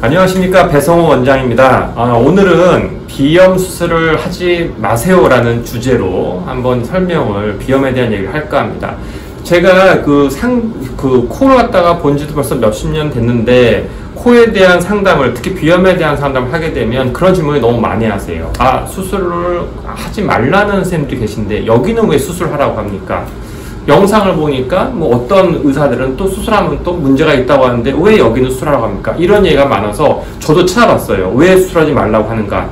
안녕하십니까, 배성호 원장입니다. 오늘은 비염 수술을 하지 마세요라는 주제로 한번 비염에 대한 얘기를 할까 합니다. 제가 코를 갖다가 본 지도 벌써 몇십 년 됐는데, 코에 대한 상담을, 특히 비염에 대한 상담을 하게 되면 그런 질문을 너무 많이 하세요. 수술을 하지 말라는 선생님들이 계신데, 여기는 왜 수술하라고 합니까? 영상을 보니까 어떤 의사들은 또 수술하면 또 문제가 있다고 하는데 왜 여기는 수술하라고 합니까? 이런 얘기가 많아서 저도 찾아봤어요. 왜 수술하지 말라고 하는가?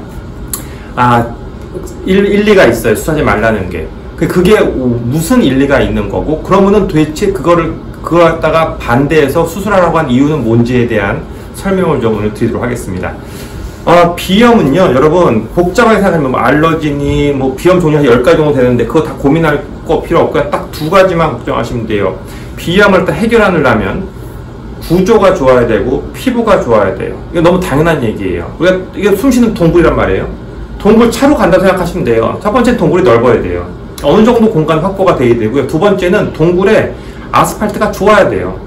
일리가 있어요. 수술하지 말라는 게. 그게 무슨 일리가 있는 거고, 그러면은 도대체 그걸 갖다가 반대해서 수술하라고 한 이유는 뭔지에 대한 설명을 좀 오늘 드리도록 하겠습니다. 비염은요, 여러분, 복잡하게 생각하면 알러지니, 비염 종류가 10가지 정도 되는데, 그거 다 고민할 거 필요 없고요. 딱 2가지만 걱정하시면 돼요. 비염을 일단 해결하려면, 구조가 좋아야 되고, 피부가 좋아야 돼요. 이거 너무 당연한 얘기예요. 이게 숨 쉬는 동굴이란 말이에요. 동굴 차로 간다고 생각하시면 돼요. 첫 번째는 동굴이 넓어야 돼요. 어느 정도 공간 확보가 돼야 되고요. 두 번째는 동굴에 아스팔트가 좋아야 돼요.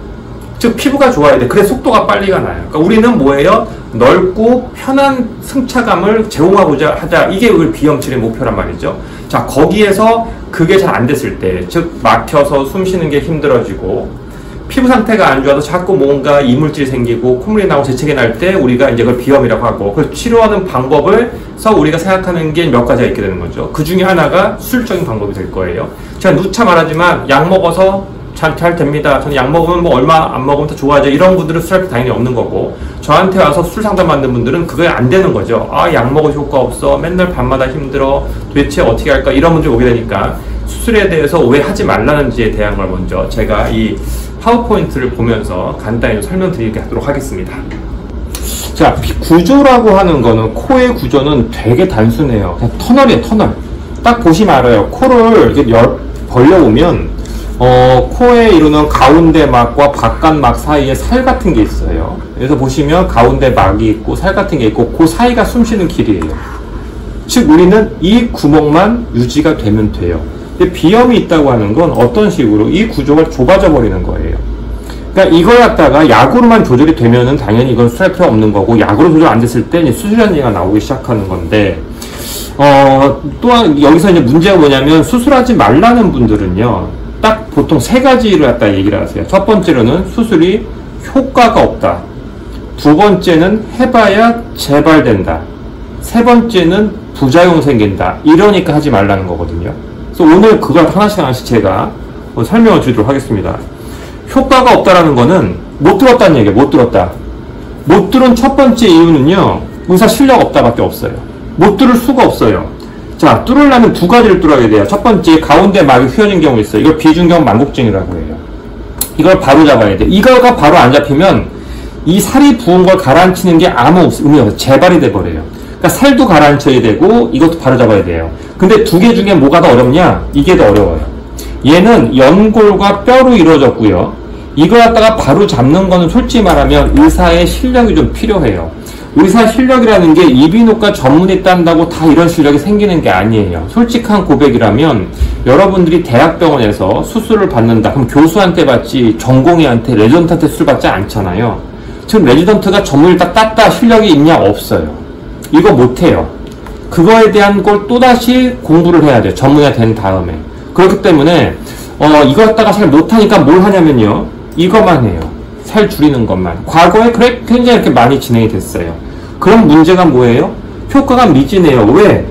즉 피부가 좋아야 돼. 그래 속도가 빨리 가나요. 그러니까 우리는 뭐예요? 넓고 편한 승차감을 제공하고자 하자. 이게 우리 비염 치료의 목표란 말이죠. 자, 거기에서 그게 잘 안 됐을 때, 즉 막혀서 숨 쉬는 게 힘들어지고 피부 상태가 안 좋아서 자꾸 뭔가 이물질이 생기고 콧물이 나고 재채기 날 때 우리가 이제 그걸 비염이라고 하고, 그걸 치료하는 방법을서 우리가 생각하는 게 몇 가지가 있게 되는 거죠. 그 중에 하나가 수술적인 방법이 될 거예요. 제가 누차 말하지만 약 먹어서 잘 됩니다. 저는 약 먹으면 얼마 안 먹으면 더 좋아져. 이런 분들은 수술할 게 당연히 없는 거고, 저한테 와서 수술 상담 받는 분들은 그게 안 되는 거죠. 약 먹을 효과 없어. 맨날 밤마다 힘들어. 도대체 어떻게 할까? 이런 분들이 오게 되니까 수술에 대해서 왜 하지 말라는지에 대한 걸 먼저 제가 이 파워포인트를 보면서 간단히 설명드리도록 하겠습니다. 자, 구조라고 하는 거는, 코의 구조는 되게 단순해요. 그냥 터널이에요, 터널. 딱 보시면 알아요. 코를 이렇게 벌려보면 코에 이루는 가운데 막과 바깥 막 사이에 살 같은 게 있어요. 그래서 보시면 가운데 막이 있고 살 같은 게 있고, 그 사이가 숨 쉬는 길이에요. 즉 우리는 이 구멍만 유지가 되면 돼요. 근데 비염이 있다고 하는 건 어떤 식으로 이 구조가 좁아져 버리는 거예요. 그러니까 이걸 갖다가 약으로만 조절이 되면은 당연히 이건 수술할 필요 없는 거고, 약으로 조절 안 됐을 때 이제 수술하는 얘기가 나오기 시작하는 건데, 또한 여기서 이제 문제가 뭐냐면, 수술하지 말라는 분들은요, 딱 보통 3가지를 갖다 얘기를 하세요. 첫 번째로는 수술이 효과가 없다. 두 번째는 해봐야 재발된다. 세 번째는 부작용 생긴다. 이러니까 하지 말라는 거거든요. 그래서 오늘 그걸 하나씩 제가 설명을 드리도록 하겠습니다. 효과가 없다라는 거는 못 들었다는 얘기예요. 못 들었다. 못 들은 첫 번째 이유는요, 의사 실력 없다밖에 없어요. 못 들을 수가 없어요. 자, 뚫으려면 2가지를 뚫어야 돼요. 첫 번째, 가운데 막이 휘어진 경우 있어요. 이걸 비중경 만곡증이라고 해요. 이걸 바로 잡아야 돼요. 이거가 바로 안 잡히면 이 살이 부은 걸 가라앉히는 게 아무 의미 없어요. 재발이 돼버려요. 그러니까 살도 가라앉혀야 되고 이것도 바로 잡아야 돼요. 근데 2개 중에 뭐가 더 어렵냐? 이게 더 어려워요. 얘는 연골과 뼈로 이루어졌고요. 이걸 갖다가 바로 잡는 거는 솔직히 말하면 의사의 실력이 좀 필요해요. 의사 실력이라는 게 이비인후과 전문의 딴다고 다 이런 실력이 생기는 게 아니에요. 솔직한 고백이라면, 여러분들이 대학병원에서 수술을 받는다. 그럼 교수한테 받지, 전공의한테, 레지던트한테 수술 받지 않잖아요. 지금 레지던트가 전문의 딱 땄다 실력이 있냐? 없어요. 이거 못해요. 그거에 대한 걸 또다시 공부를 해야 돼요. 전문의가 된 다음에. 그렇기 때문에 이거 갖다가 잘 못하니까 뭘 하냐면요, 이것만 해요. 살 줄이는 것만. 과거에 굉장히 이렇게 많이 진행이 됐어요. 그럼 문제가 뭐예요? 효과가 미진해요. 왜?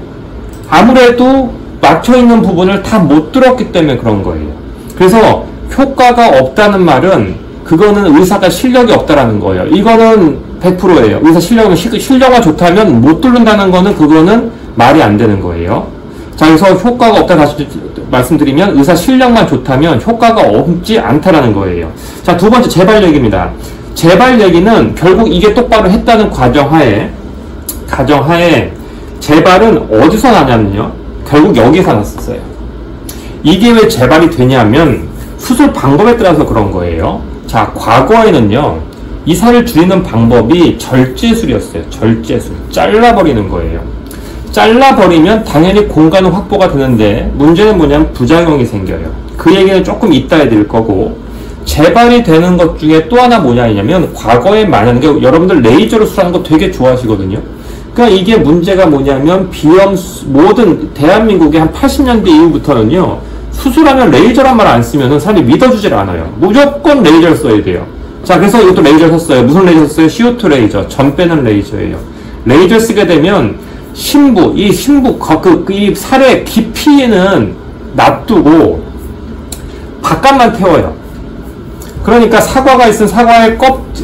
아무래도 막혀있는 부분을 다 못 들었기 때문에 그런 거예요. 그래서 효과가 없다는 말은, 그거는 의사가 실력이 없다라는 거예요. 이거는 100%예요. 의사 실력만 좋다면 못 뚫는다는 거는, 그거는 말이 안 되는 거예요. 자, 그래서 효과가 없다 다시 말씀드리면, 의사 실력만 좋다면 효과가 없지 않다라는 거예요. 자, 두 번째, 재발 얘기입니다. 재발 얘기는 결국 이게 똑바로 했다는 가정하에 재발은 어디서 나냐면요, 결국 여기서 났었어요. 이게 왜 재발이 되냐면 수술 방법에 따라서 그런 거예요. 자, 과거에는요, 이 살을 줄이는 방법이 절제술이었어요. 절제술. 잘라버리는 거예요. 잘라버리면 당연히 공간은 확보가 되는데, 문제는 뭐냐면 부작용이 생겨요. 그 얘기는 조금 이따 해드릴 거고, 재발이 되는 것 중에 또 하나 뭐냐면 과거에 많은 게 여러분들 레이저로 수술하는 거 되게 좋아하시거든요. 그러니까 이게 문제가 뭐냐면 비염 모든 대한민국의 한 80년대 이후부터는요 수술하면 레이저란 말 안 쓰면은 사람이 믿어주질 않아요. 무조건 레이저를 써야 돼요. 자, 그래서 이것도 레이저 썼어요. 무슨 레이저 썼어요? CO2 레이저, 전 빼는 레이저예요. 레이저 쓰게 되면 이 살의 깊이는 놔두고 바깥만 태워요. 그러니까 사과가 있으면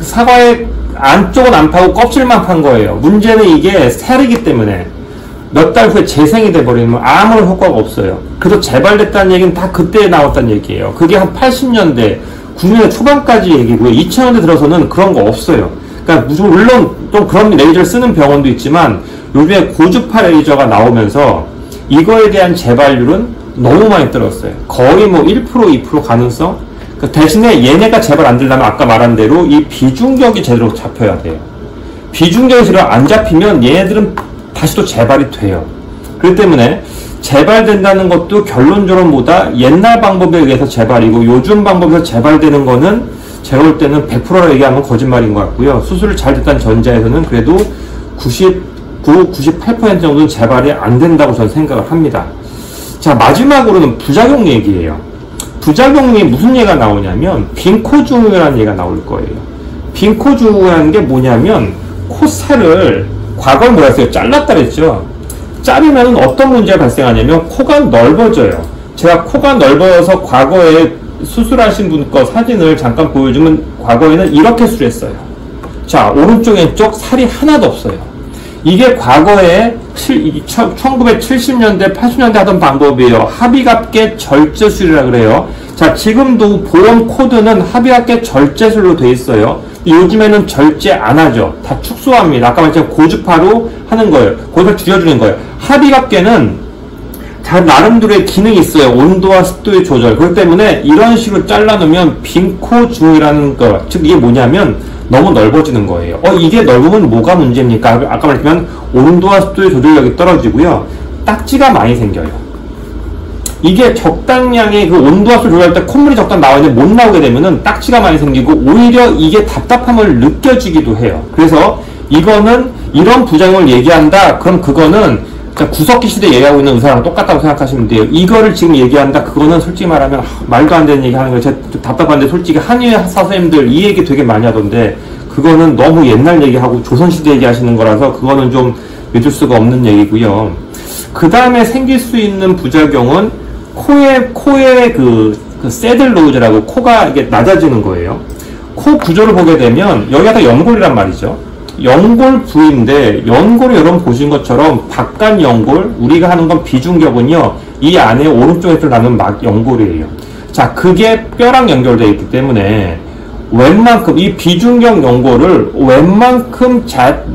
사과의 안쪽은 안 파고 껍질만 판 거예요. 문제는 이게 살이기 때문에 몇 달 후에 재생이 돼버리면 아무런 효과가 없어요. 그래서 재발됐다는 얘기는 다 그때 나왔다는 얘기예요. 그게 한 80년대, 90년대 초반까지 얘기고요. 2000년대 들어서는 그런 거 없어요. 그러니까 물론 좀 그런 레이저를 쓰는 병원도 있지만 요즘에 고주파 레이저가 나오면서 이거에 대한 재발률은 너무 많이 떨어졌어요. 거의 뭐 1%, 2% 가능성? 대신에 얘네가 재발 안 되려면 아까 말한 대로 이 비중격이 제대로 잡혀야 돼요. 비중격이 제대로 안 잡히면 얘네들은 다시 또 재발이 돼요. 그렇기 때문에 재발된다는 것도 결론적으로 보다 옛날 방법에 의해서 재발이고 요즘 방법에서 재발되는 거는 제가 볼 때는 100%라 얘기하면 거짓말인 것 같고요. 수술을 잘 됐다는 전자에서는 그래도 99, 98% 정도는 재발이 안 된다고 저는 생각을 합니다. 자, 마지막으로는 부작용 얘기예요. 부작용이 무슨 얘기가 나오냐면 빈코증후군이라는 얘기가 나올 거예요. 빈코증후군이라는 게 뭐냐면 코살을 과거에 뭐였어요? 잘랐다 그랬죠. 자르면 어떤 문제가 발생하냐면 코가 넓어져요. 제가 코가 넓어서 과거에 수술하신 분 거 사진을 잠깐 보여주면 과거에는 이렇게 수술했어요. 자, 오른쪽 왼쪽 살이 하나도 없어요. 이게 과거에 1970년대 80년대 하던 방법이에요. 합의갑계 절제술이라 그래요. 자, 지금도 보험 코드는 합의갑계 절제술로 돼 있어요. 요즘에는 절제 안 하죠. 다 축소합니다. 아까 말했지만 고주파로 하는 거예요. 고주파 줄여주는 거예요. 합의갑계는 다 나름대로의 기능이 있어요. 온도와 습도의 조절. 그렇기 때문에 이런 식으로 잘라놓으면 빈코증이라는 거, 즉 이게 뭐냐면 너무 넓어지는 거예요. 이게 넓으면 뭐가 문제입니까? 아까 말했지만 온도와 습도의 조절력이 떨어지고요. 딱지가 많이 생겨요. 이게 적당량의 그 온도와 습도 조절할 때 콧물이 적당 나오는데 못 나오게 되면은 딱지가 많이 생기고 오히려 이게 답답함을 느껴지기도 해요. 그래서 이거는 이런 부작용을 얘기한다. 그럼 그거는 구석기 시대 얘기하고 있는 의사랑 똑같다고 생각하시면 돼요. 이거를 지금 얘기한다. 그거는 솔직히 말하면 말도 안 되는 얘기 하는 거예요. 제가 좀 답답한데 솔직히 한의사 선생님들 이 얘기 되게 많이 하던데 그거는 너무 옛날 얘기하고 조선시대 얘기하시는 거라서 그거는 좀 믿을 수가 없는 얘기고요. 그 다음에 생길 수 있는 부작용은 코에 그 새들로즈라고 코가 이게 낮아지는 거예요. 코 구조를 보게 되면 여기가 다 연골이란 말이죠. 연골 부위인데 연골을 여러분 보신 것처럼 바깥 연골, 우리가 하는 건 비중격은요 이 안에 오른쪽에 들어가는 막 연골이에요. 자, 그게 뼈랑 연결되어 있기 때문에 웬만큼 이 비중격 연골을 웬만큼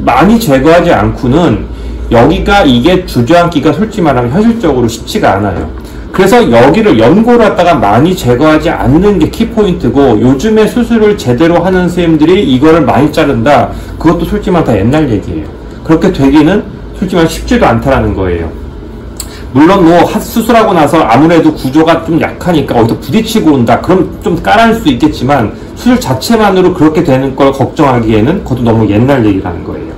많이 제거하지 않고는 여기가 이게 주저앉기가 솔직히 말하면 현실적으로 쉽지가 않아요. 그래서 여기를 연골을 갖다가 많이 제거하지 않는 게 키포인트고, 요즘에 수술을 제대로 하는 선생님들이 이거를 많이 자른다, 그것도 솔직히 말하면 다 옛날 얘기예요. 그렇게 되기는 솔직히 말하면 쉽지도 않다라는 거예요. 물론 뭐 수술하고 나서 아무래도 구조가 좀 약하니까 어디서 부딪히고 온다, 그럼 좀 까랄 수 있겠지만 수술 자체만으로 그렇게 되는 걸 걱정하기에는 그것도 너무 옛날 얘기라는 거예요.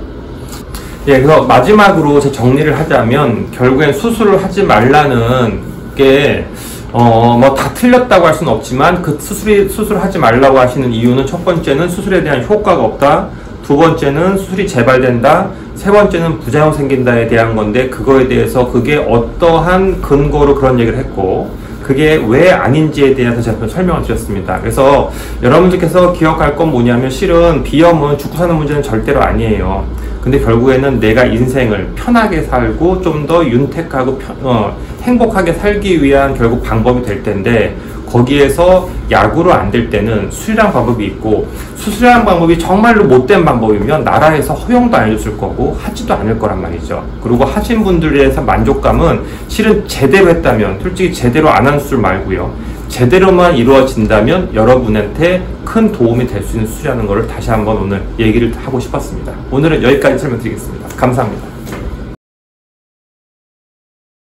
예, 그래서 마지막으로 제 정리를 하자면 결국엔 수술을 하지 말라는 게 뭐 다 틀렸다고 할 수는 없지만 그 수술을 하지 말라고 하시는 이유는, 첫 번째는 수술에 대한 효과가 없다, 두 번째는 수술이 재발된다, 세 번째는 부작용 생긴다에 대한 건데, 그거에 대해서 그게 어떠한 근거로 그런 얘기를 했고 그게 왜 아닌지에 대해서 제가 설명을 드렸습니다. 그래서 여러분들께서 기억할 건 뭐냐면, 실은 비염은 죽고 사는 문제는 절대로 아니에요. 근데 결국에는 내가 인생을 편하게 살고 좀 더 윤택하고 행복하게 살기 위한 결국 방법이 될 텐데, 거기에서 약으로 안 될 때는 수술이라는 방법이 있고, 수술이라는 방법이 정말로 못된 방법이면 나라에서 허용도 안 해줬을 거고 하지도 않을 거란 말이죠. 그리고 하신 분들에 대해서 만족감은 실은 제대로 했다면, 솔직히 제대로 안 한 수술 말고요, 제대로만 이루어진다면 여러분한테 큰 도움이 될 수 있는 수술이라는 것을 다시 한번 오늘 얘기를 하고 싶었습니다. 오늘은 여기까지 설명드리겠습니다. 감사합니다.